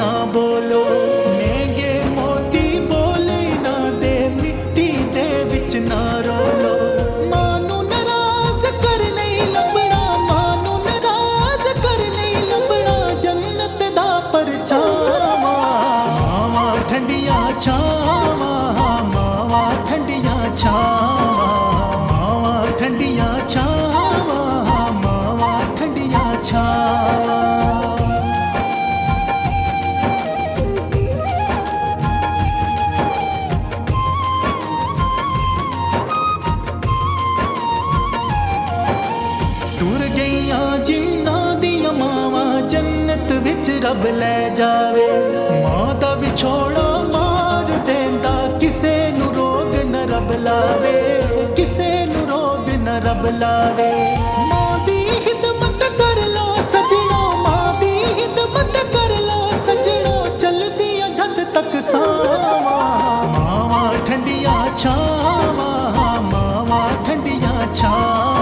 ना बोलो महंगे मोती बोले ना दे मिट्टी दे विच ना रोलो मानू नाराज कर नहीं लभना मानू नाराज कर नहीं लभना जन्नत दा परछावा मावा ठंडिया छावा मावा ठंडिया छावा मावा ठंडिया छावा मावा ठंडिया छावा टुर गईया जिन्ना दिया मावा जन्नत विच रब ले जावे मां दा विछोड़ा मार देंदा किसे नू रोग न रब लावे किसे नू रोग न रब लावे मां दी खिदमत कर लो सजणो मां दी खिदमत कर लो सजणो चलदी जद तक सावा मावा ठंडिया छावा मावा ठंडिया छावा